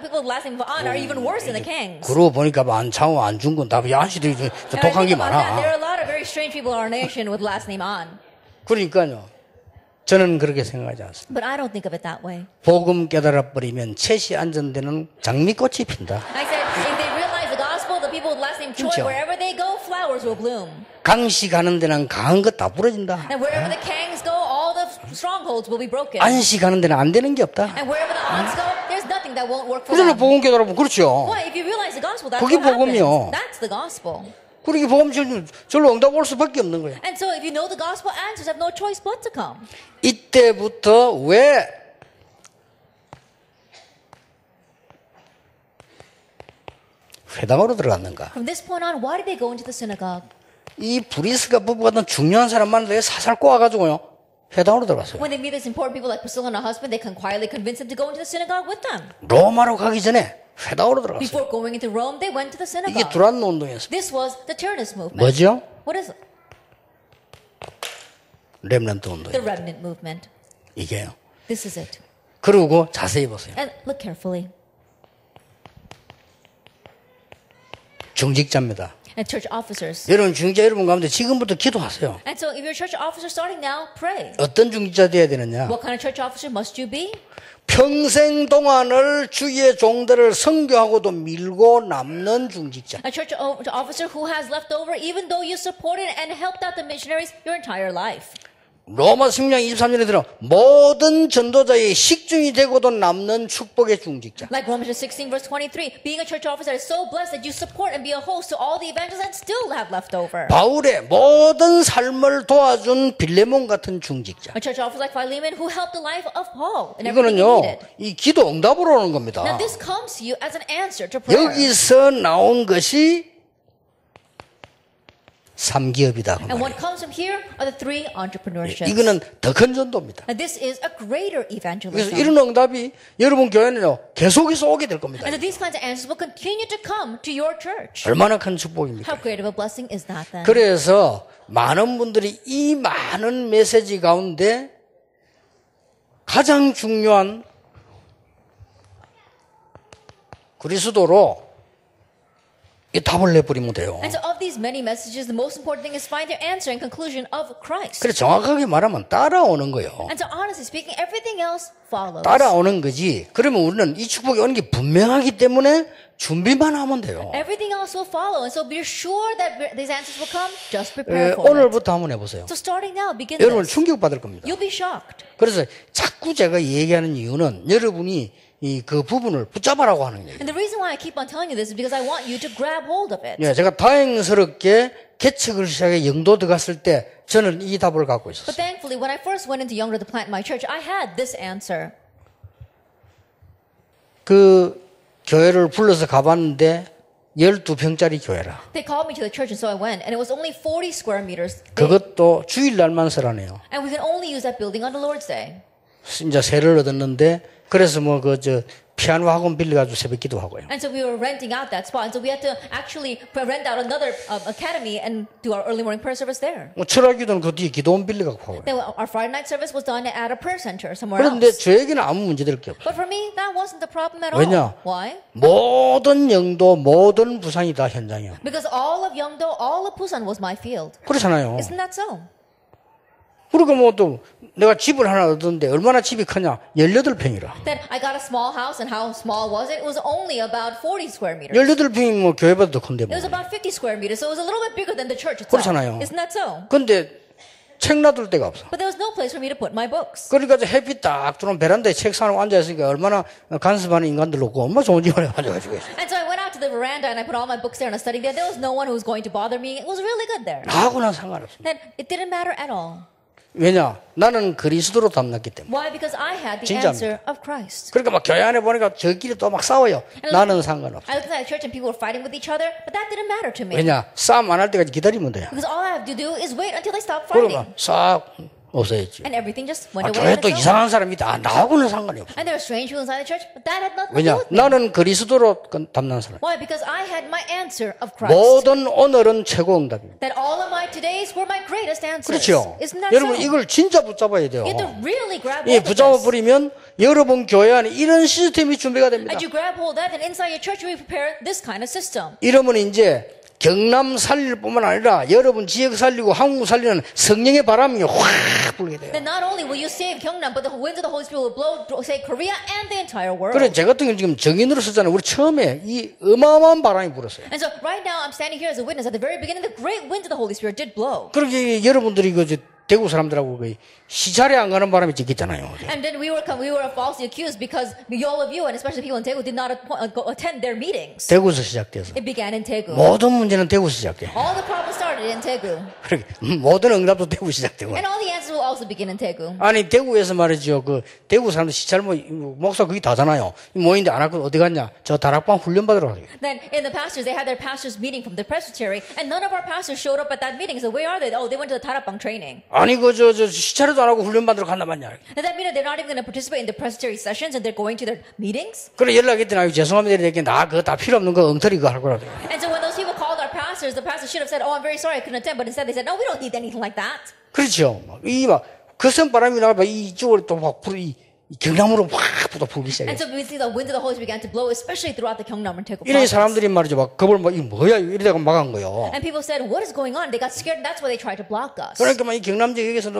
people with last name of An are even worse than the Kangs. 그러고 보니까 안창호, 안중근 다 안시들이 더 And I 독한 게 think about that, there 많아. are a lot of very strange people in our nation with last name An. 그러니까요. 저는 그렇게 생각하지 않습니다. But I don't think of it that way. 복음 깨달아 버리면 채시 앉은 데는 장미꽃이 핀다. I said, if they realize the gospel, the people with last name Choi, 그렇죠. wherever they go, flowers will bloom. 강시 가는 데는 강한 것 다 부러진다. And wherever the Kangs go, all the strongholds will be broken. 안시 가는 데는 안 되는 게 없다. And wherever the Ans go, there's nothing that won't work for 그러나 them. 복음 깨달아 보면 그렇죠. Why? If you realize the gospel, that's 그게 what happens. 복음이요. That's the gospel. 그러기 복음 절로 응답 올 수밖에 없는 거예요. And so if you know the gospel, answers have no choice but to come. 이때부터 왜 회당으로 들어갔는가? From this point on, why did they go into the synagogue? 이 브리스가 부부 같은 중요한 사람 만나서 살살 꼬아가지고요 회당으로 들어갔어요. When they meet these important people like Priscilla and her husband, they can quietly convince them to go into the synagogue with them. 로마로 가기 전에 회당으로 들어갔어요. Before going into Rome, they went to the 이게 synagogue. 두란노 운동이었어요. This was the Turnus movement. 뭐죠? What is it? 렘넌트 The 운동이에요. remnant movement. 이게요. This is it. 그리고 자세히 보세요. And look carefully. 중직자입니다. And church officers. 여러분 중직자 여러분 가운데 지금부터 기도하세요. And so if you're a church officer starting now, pray. 어떤 중직자 돼야 되느냐? What kind of church officer must you be? 평생 동안을 주의 종들을 선교하고도 밀고 남는 중직자. A church officer who has left over even though you supported and helped out the missionaries your entire life. 로마 성령 23절에 들어 모든 전도자의 식중이 되고도 남는 축복의 중직자. Like Romans 16 verse 23, being a church officer is so blessed that you support and be a host to all the evangelists and still have left over. 바울의 모든 삶을 도와준 빌레몬 같은 중직자. A church officer like Philemon who helped the life of Paul and everything he 이거는요, needed. 이 기도 응답으로 오는 겁니다. Now this comes to you as an answer to prayer. 여기서 나온 것이 삼기업이다. And what comes from here are the three entrepreneurships. 이거는 더 큰 전도입니다. And this is a greater 그래서 evangelism. 이런 응답이 여러분 교회는요 계속해서 오게 될 겁니다. And so these kinds of answers will continue to come to your church. 얼마나 큰 축복입니까? How great of a blessing is that then? 그래서 많은 분들이 이 많은 메시지 가운데 가장 중요한 그리스도로 이 답을 내버리면 돼요. And so of these many messages, the most important thing is find their answer and conclusion of Christ. 그래 정확하게 말하면 따라오는 거예요. And so honestly speaking, everything else follows. 따라오는 거지. 그러면 우리는 이 축복이 오는 게 분명하기 때문에 준비만 하면 돼요. Everything else will follow. And so be sure that these answers will come. Just prepare for it. 오늘부터 한번 해보세요. So starting now, begin 여러분 this. 충격받을 겁니다. You'll be shocked. 그래서 자꾸 제가 얘기하는 이유는 여러분이 그 부분을 붙잡아라고 하는 얘기예요. And the reason why I keep on telling you this is because I want you to grab hold of it. 예, 제가 다행스럽게 개척을 시작해 영도 들어갔을 때 저는 이 답을 갖고 But 있었어요. thankfully, when I first went into Youngdo to plant my church, I had this answer. 그 교회를 불러서 가봤는데 12평짜리 교회라. They called me to the church, and so I went, and it was only 40 square meters big. 그것도 주일날만 쓰라네요. And we can only use that building on the Lord's Day. 이제 세를 얻었는데 그래서 피아노 학원 빌려가지고 새벽 기도하고요. And so we were renting out that spot, and so we had to actually rent out another academy and do our early morning prayer service there. 철학 기도는 그 뒤에 기도원 빌려가고 하고요. Then our Friday night service was done at a prayer center somewhere 그런데 else. 저에게는 아무 문제될 게 없어요. But for me, that wasn't the problem at 왜냐? all. Why? 모든 영도, 모든 부산이 다 현장이에요. Because all of Yeongdo, all of Busan was my field. 그렇잖아요. Isn't that so? 그리고 또 내가 집을 하나 얻었는데 얼마나 집이 크냐? 18평이라. Then I got a small house, and how small was it? It was only about 40 square meters. 18평이면 교회보다 더 큰데 It 뭐. was about 50 square meters, so it was a little bit bigger than the church itself. 그렇잖아요. Isn't that so? 근데 책 놔둘 데가 없어. But there was no place for me to put my books. 그러니까 햇빛 딱 들어온 베란다에 책 사놓고 앉아있으니까 얼마나 간섭하는 인간들 없고 얼마나 좋은 집안에 앉아가지고 있어. And so I went out to the veranda and I put all my books there and I studied there. There was no one who was going to bother me. It was really good there. 나하고는 상관없어. Then it didn't matter at all. 왜냐? 나는 그리스도로 담났기 때문에. Why? Because I had the 진짜입니다. answer of Christ. 그러니까 막 교회 안에 보니까 저끼리 또 막 싸워요. 나는 상관없어. I looked at the church and people were fighting with each other, but that didn't matter to me. 왜냐? 싸움 안 할 때까지 기다리면 돼요. Because all I have to do is wait until they stop fighting. 그러면 싹 없어졌지. And everything just went 아, away. 교회 또 on its own. 이상한 사람이 있다. 나하고는 상관이 없어. And there were strange people inside the church, but that had nothing to do 왜냐? with me. 나는 그리스도로 담난 사람. Why? Because I had my answer of Christ. 모든 오늘은 최고 응답입니다. That all of my todays were my greatest answers. 그렇죠. Isn't that 여러분 so? 이걸 진짜 붙잡아야 돼요. You have to really grab 이 hold of 붙잡아 this. 버리면 여러분 교회 안에 이런 시스템이 준비가 됩니다. And you grab hold of that, and inside your church, we prepare this kind of system. 이러면 이제 경남 살릴 뿐만 아니라 여러분 지역 살리고 한국 살리는 성령의 바람이 확 불게 돼요. Then not only will you save Gyeongnam, but the winds of the Holy Spirit will blow, say, Korea and the entire world. 그래 제 같은 경우는 지금 정인으로 썼잖아요. 우리 처음에 이 어마어마한 바람이 불었어요. And so right now, I'm standing here as a witness. At the very beginning, the great winds of the Holy Spirit did blow. 그렇게 여러분들이 대구 사람들하고 시찰에 안 가는 바람이 찍혔잖아요. And then we were falsely accused because all of you, and especially people in Daegu, did not attend their meetings. 대구에서 시작돼서 It began in Daegu. 모든 문제는 대구에서 시작돼. All the problems started in Daegu. 그렇게 모든 응답도 대구 시작되고. And all the answers will also begin in Daegu. 아니 대구에서 말이죠. 대구 사람들 시찰 목사 거기 다잖아요. 모이는데 안 하고 어디 갔냐? 저 다락방 훈련 받으러 가요. Then in the pastors, they had their pastors meeting from the presbytery, and none of our pastors showed up at that meeting. So where are they? Oh, they went to the Tarapang training. 아니 저 시찰도 안 하고 훈련 받으러 간단 말이야. Does that mean that they're not even going to participate in the presbytery sessions and they're going to their meetings? 그래 연락했더니 죄송합니다. 이렇게 나 그거 다 필요 없는 거 엉터리 그거 할 거라고. And so when those people called our pastors, the pastors should have said, "Oh, I'm very sorry, I couldn't attend." But instead, they said, "No, we don't need anything like that." 그렇죠. 거센 바람이 나가 이쪽으로 또 막 경남으로 확 불기 시작해. And so we see the winds of the Holy Spirit began to blow, especially throughout the Gyeongnam and Daegu 이래 province. 사람들이 말이죠. 막 겁을 이 뭐야 이러다가 막은 거요. And people said, "What is going on?" They got scared, and that's why they tried to block us. 그러니까 이 경남 지역에서는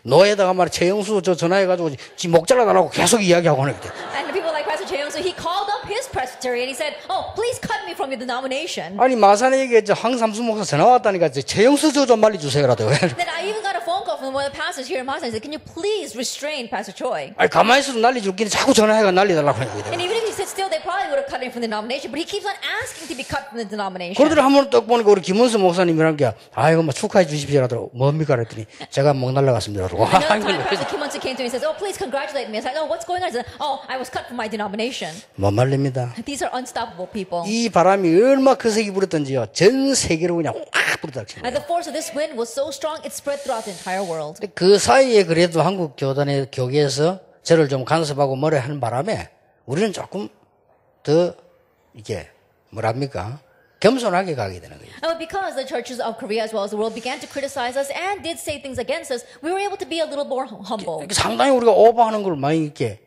노예다가 말이야 최영수 전화해가지고 지 목 잘라달라고 계속 이야기하고 하는 거죠. And people like Pastor Chae Young, so he called up his presbytery and he said, "Oh, please cut me from your denomination." 아니 마산에게 황삼수 목사 전화 왔다니까 최영수 저 좀 말려주세요라도. Then I even got a phone call from one of the pastors here in Masan. He said, "Can you please restrain Pastor Choi?" 아니 가만히 있어도 난리 줄기는 자꾸 전화해가 난리달라고 하는 거예요. And even if he sit still, they probably would have cut him from the denomination. But he keeps on asking to be cut from the denomination. 그러더니 한 번 딱 보니까 우리 김원수 목사님이란 게 아이고 뭐 축하해 주십시오라더라고. 뭡니까 그랬더니 제가 목 날라갔습니다라고. Another time, Pastor Kim Won-sik came to me and says, "Oh, please congratulate me." I said, "Oh, what's going on?" He said, "Oh, I was cut from my denomination." 못 말립니다. These are unstoppable people. 이 바람이 얼마 거세게 불었던지요. 전 세계로 그냥 확 불었다. And the force of this wind was so strong, it spread throughout the entire world. 그 사이에 그래도 한국 교단의 교계에서 저를 좀 간섭하고 뭐라 하는 바람에 우리는 조금 더 이게 뭐랍니까? 겸손하게 가게 되는 거예요. And because the churches of Korea as well as the world began to criticize us and did say things against us, we were able to be a little more humble. 상당히 우리가 오버하는 걸 많이 이렇게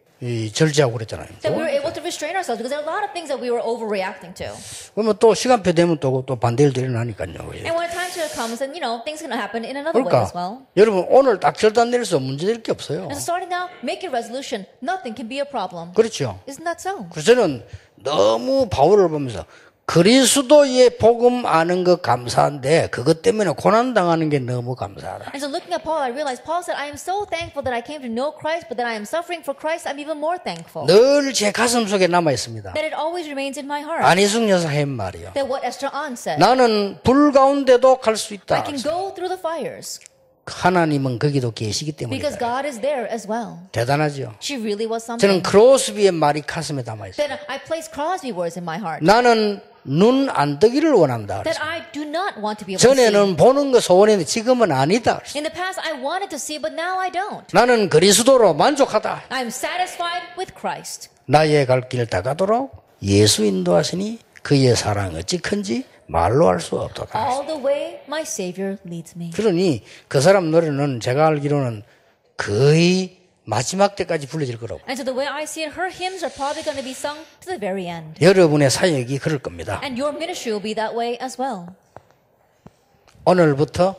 절제하고 그랬잖아요. That we were able to restrain ourselves because there are a lot of things that we were overreacting to. 그러면 또 시간표 되면 또 반대일도 일어나니까요. And when time comes, and things can happen in another way 그러니까 as well. 여러분 오늘 딱 결단 내려서 문제될 게 없어요. And so starting now, make your resolution. Nothing can be a problem. 그렇죠. Isn't that so? 그래서 저는 너무 바울을 보면서 그리스도의 복음 아는 것 감사한데 그것 때문에 고난 당하는 게 너무 감사하다. And so looking at Paul, I realized Paul said, I am so thankful that I came to know Christ, but that I am suffering for Christ, I'm even more thankful. 늘 제 가슴 속에 남아 있습니다. That it always remains in my heart. 안희숙 여사 한 말이요. That what Esther An said. 나는 불 가운데도 갈 수 I 있다. can go through the fires. 하나님은 거기도 계시기 Because 때문이다. God is there as well. 대단하죠. She really was something. 저는 크로스비의 말이 가슴에 담아 있어요. That I place Crosby words in my heart. 나는 눈 안 뜨기를 원한다. That I do not want to be able to see. 전에는 보는 거 소원했는데 지금은 아니다. In the past, I wanted to see, but now I don't. 나는 그리스도로 만족하다. I am satisfied with Christ. 나의 갈 길 다가도록 예수 인도하시니 그의 사랑 어찌 큰지 말로 할 수 없도다. All the way my Savior leads me. 그러니 그 사람 노래는 제가 알기로는 거의 마지막 때까지 불려질 거라고. And so the way I see it, her hymns are probably going to be sung to the very end. 여러분의 사역이 그럴 겁니다. And your ministry will be that way as well. 오늘부터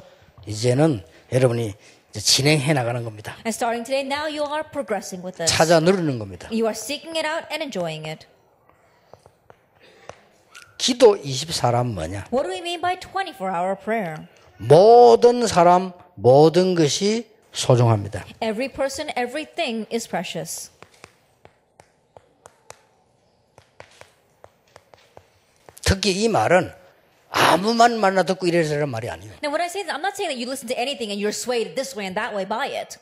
이제는 여러분이 이제 진행해 나가는 겁니다. And starting today, now you are progressing with this. 찾아 누르는 겁니다. You are seeking it out and enjoying it. 기도 24란 뭐냐? What do we mean by 24-hour prayer? 모든 사람, 모든 것이 소중합니다. Every person, everything is precious. 특히 이 말은 아무만 만나 듣고 이래서란 말이 아니에요. Now, when I say that, I'm not saying that you listen to anything and you're swayed this way and that way by it.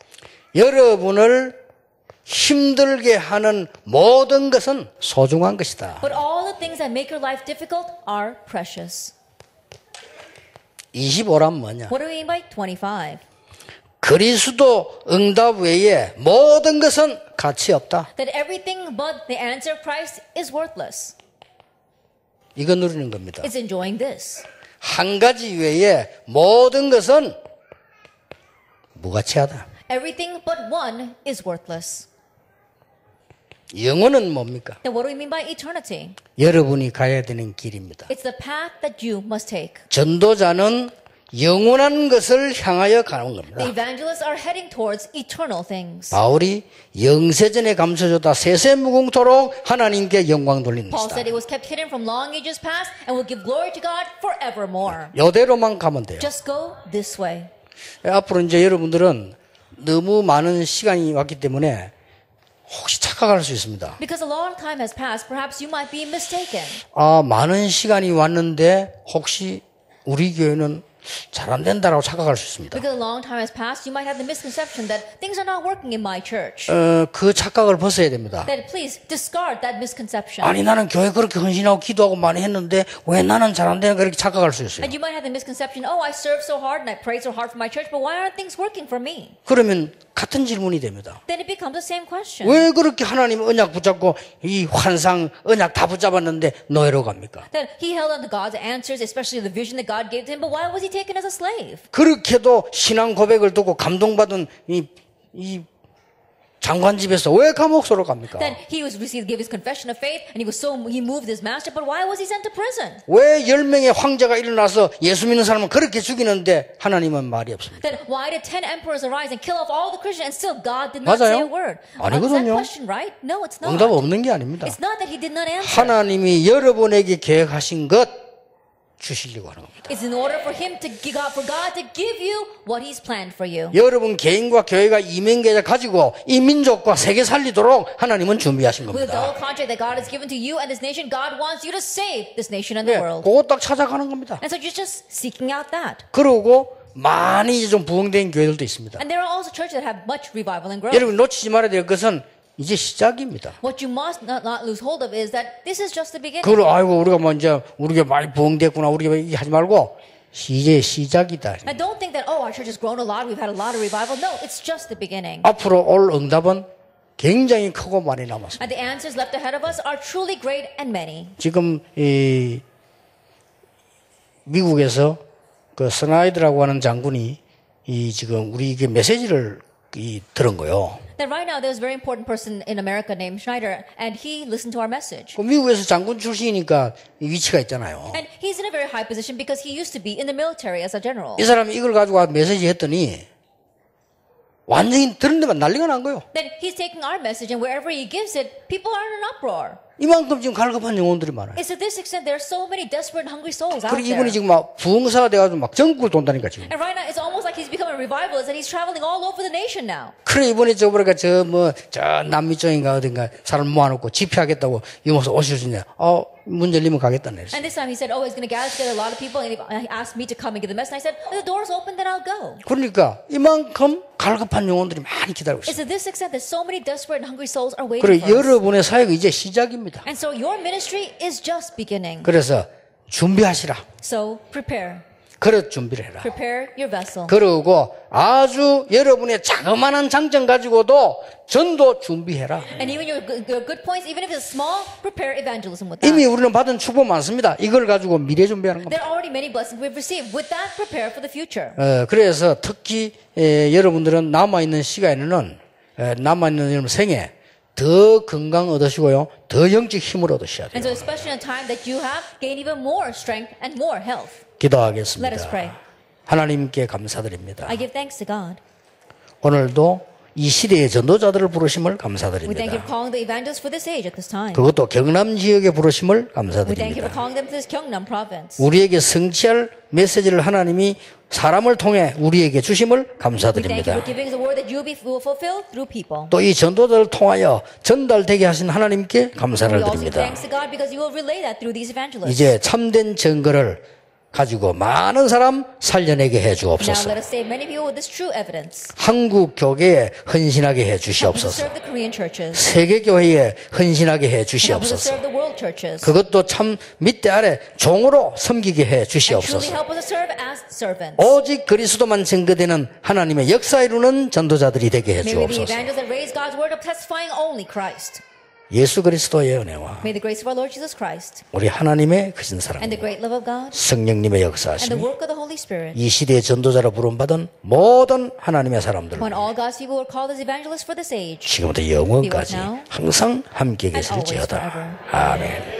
여러분을 힘들게 하는 모든 것은 소중한 것이다. But all the things that make your life difficult are precious. 25란 뭐냐? What do we mean by 25? 그리스도 응답 외에 모든 것은 가치 없다. That everything but the answer of Christ is worthless. 이거 누리는 겁니다. It's enjoying this. 한 가지 외에 모든 것은 무가치하다. Everything but one is worthless. 영혼은 뭡니까? Then what do we mean by eternity? 여러분이 가야 되는 길입니다. It's the path that you must take. 전도자는 영원한 것을 향하여 가는 겁니다. The evangelists are heading towards eternal things. 바울이 영세전에 감춰졌다 세세무궁토록 하나님께 영광 돌리는 Paul 것이다. said it was kept hidden from long ages past and will give glory to God forevermore. 이대로만 가면 돼요. Just go this way. 앞으로 이제 여러분들은 너무 많은 시간이 왔기 때문에 혹시 착각할 수 있습니다. Because a long time has passed, perhaps you might be mistaken. 아, 많은 시간이 왔는데 혹시 우리 교회는 잘 안 된다라고 착각할 수 있습니다. Because a long time has passed, you might have the misconception that things are not working in my church. 그 착각을 벗어야 됩니다. That please discard that misconception. 아니 나는 교회 그렇게 헌신하고 기도하고 많이 했는데 왜 나는 잘 안 되는 가 이렇게 착각할 수 있어요. And you might have the misconception, oh, I serve so hard and I pray so hard for my church, but why aren't things working for me? 그러면 같은 질문이 됩니다. Then it becomes the same question. 왜 그렇게 하나님 언약 붙잡고 이 환상 언약 다 붙잡았는데 노예로 갑니까? That he held on to God's answers, especially the vision that God gave to him, but why was he taken as a slave? 그렇게도 신앙 고백을 듣고 감동받은 이 장관 집에서 왜 감옥소로 갑니까? Then he was received, gave his confession of faith, and he moved his master, but why was he sent to prison? 왜 10명의 황제가 일어나서 예수 믿는 사람은 그렇게 죽이는데 하나님은 말이 없습니다. Then why did 10 emperors arise and kill off all the Christians and still God did not say 맞아요? a word? That's that 아니거든요. question, right? No, it's not. 응답 없는 게 아닙니다. It's not that he did not answer. 하나님이 여러분에게 계획하신 것 주시려고 하는 겁니다. It's in order for God to give you what He's planned for you. 여러분 개인과 교회가 이민계좌 가지고 이 민족과 세계 살리도록 하나님은 준비하신 With a double 겁니다. contract that God has given to you and this nation, God wants you to save this nation and the 네, world. 그거 딱 찾아가는 겁니다. And so you're just seeking out that. 그러고 많이 이제 좀 부흥된 교회들도 있습니다. And there are also churches that have much revival and growth. 여러분 놓치지 말아야 될 것은 이제 시작입니다. What you must not lose hold of is that this is just the beginning. 그걸 아이고 우리가 먼저 우리가 많이 부흥됐구나 우리가 하지 말고 이제 시작이다. And don't think that, oh, our church has grown a lot, we've had a lot of revival. No, it's just the beginning. 앞으로 올 응답은 굉장히 크고 많이 남았습니다. And the answers left ahead of us are truly great and many. 지금 이 미국에서 그 스나이드라고 하는 장군이 이 지금 우리에게 메시지를 들은 거요. That right now there's a very important person in America named Schneider, and he listened to our message. 그 미국에서 장군 출신이니까 위치가 있잖아요. And he's in a very high position because he used to be in the military as a general. 이 사람이 이걸 가지고 와서 메시지 했더니 완전히 들은 데만 난리가 난 거예요. Then he's taking our message, and wherever he gives it, people are in an uproar. 이만큼 지금 갈급한 영혼들이 많아요. It's to this extent there are so many desperate and hungry souls out 그리고 there. 이분이 지금 막 부흥사가 돼가지고 막 전국을 돈다니까 지금. And right now it's almost like he's become a revivalist and he's traveling all over the nation now. 그래 이번에 저 보니까 저 남미 쪽인가 어딘가 사람 모아놓고 집회하겠다고 이모서 오셔주냐. 문 열리면 가겠다네. And this time he said, oh, he's going to gather together a lot of people and he asked me to come and give the message. And I said, if the door's open, then I'll go. 그러니까 이만큼 갈급한 영혼들이 많이 기다리고 It's 있어요. to this extent that so many desperate and hungry souls are waiting 그래 for us. 여러분의 사역이 이제 시작입니다. And so your ministry is just beginning. 그래서 준비하시라. So prepare. 그릇 준비를 해라. Prepare your vessel. 그러고 아주 여러분의 자그마한 장점 가지고도 전도 준비해라. And even your good points, even if it's small, prepare evangelism with 이미 that. 우리는 받은 축복 많습니다. 이걸 가지고 미래 준비하는 겁니다. There are already many blessings we've received. With that, prepare for the future. 그래서 특히 여러분들은 남아있는 시간에는 남아있는 여러분 생에 더 건강 얻으시고요. 더 영적 힘을 얻으셔야 And so 돼요. especially in the time that you have, gain even more strength and more health. 기도하겠습니다. Let us pray. 하나님께 감사드립니다. I give thanks to God. 오늘도 이 시대의 전도자들을 부르심을 We thank you 감사드립니다. for calling the evangelists for this age at this time. 그것도 경남 지역에 부르심을 We thank you 감사드립니다. for calling them to this Gyeongnam province. 우리에게 성취할 메시지를 하나님이 사람을 통해 우리에게 주심을 We thank you 감사드립니다. for giving us the word that you will fulfill through people. 또 이 전도자를 통하여 전달되게 하신 하나님께 감사를 We also give 드립니다. thanks to God because you will relay that through these evangelists. 이제 참된 증거를 가지고 많은 사람 살려내게 해 Now 주옵소서. let us save many people with this true evidence. 한국 교계에 헌신하게 해 Help us to 주시옵소서. serve the Korean churches. 세계 교회에 헌신하게 해 Help us to 주시옵소서. serve the world churches. 그것도 참 밑에 아래 종으로 섬기게 해 And truly 주시옵소서. help us to serve as servants. 오직 그리스도만 증거되는 하나님의 역사 이루는 전도자들이 되게 해 May we be 주옵소서. evangelists that raise God's word up, testifying only Christ. 예수 그리스도의 은혜와 May the grace of our Lord Jesus Christ 우리 하나님의 크신 사랑, and the great love of God 성령님의 and the 역사하심이 work of the Holy Spirit. 이 시대의 전도자로 부름받은 모든 하나님의 사람들 When all God's people were called as evangelists for this age, 지금부터 영원까지 Be with now 항상 함께 and always 계실지어다. forever. 아멘.